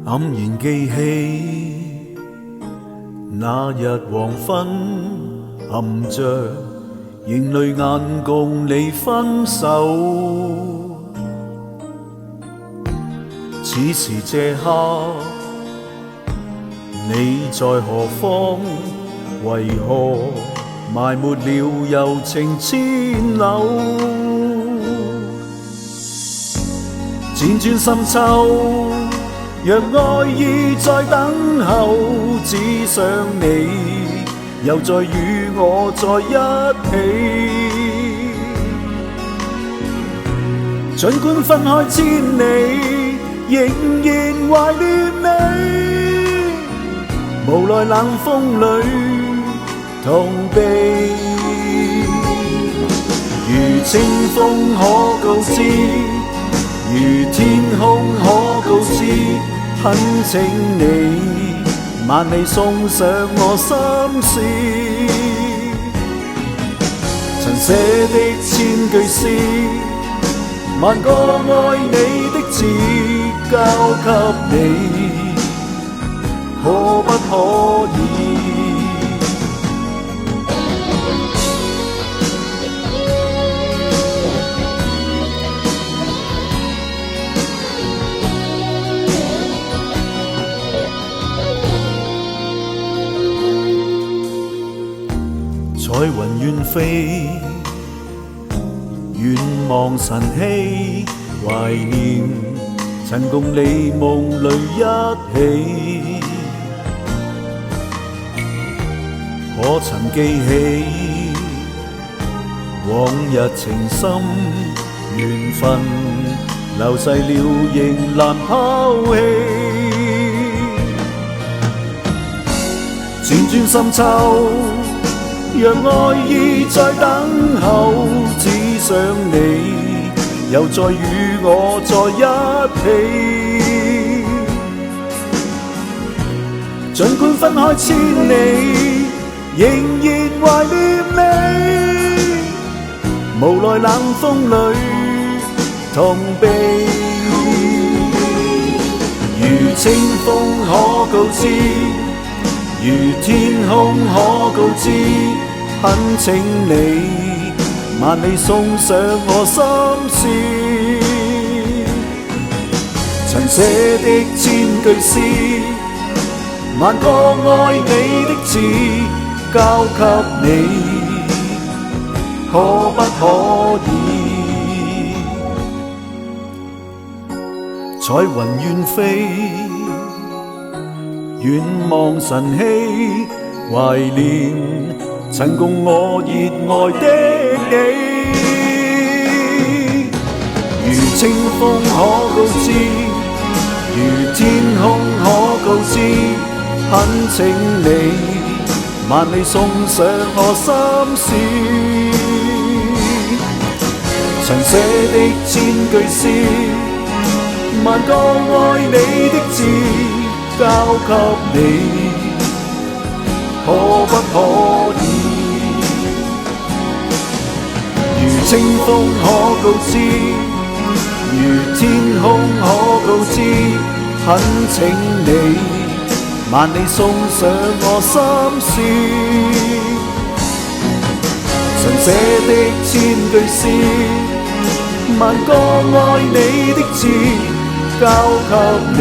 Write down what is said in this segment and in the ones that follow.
黯然記起那日黃昏，含着盈淚眼共你分手。此時這刻，你在何方？為何埋沒了柔情千縷？輾轉深秋，若愛意在等候，只想你又再與我在一起。儘管分開千里，仍然懷念你，無奈冷風裏同避。如清風可告知，如天空可告知，懇請你萬里送上我心事。曾寫的千句詩，萬個愛你的字交給你，可不可以？彩雲遠飛，遠望晨曦，懷念曾共你夢裏一起。可曾記起往日情深，緣分流逝了仍難拋棄。輾轉深秋，若愛意在等候，只想你又再與我在一起。儘管分開千里，仍然懷念你，無奈冷風裏同避。如清風可告知，如天空可告知，懇請你萬里送上我心事。曾寫的千句詩，萬個愛你的字交給你，可不可以？彩雲遠飛，遠望晨曦，懷念曾共我熱愛的你。如清風可告知，如天空可告知，懇請你萬里送上我心事。曾寫的千句詩，萬個愛你的字交給你，可不可以？如清風可告知，如天空可告知，懇請你萬里送上我心事。曾寫的千句詩，萬個愛你的字交給你，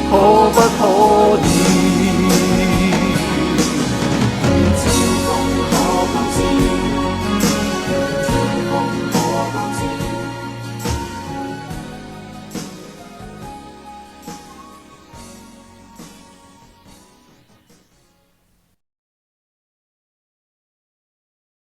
可不可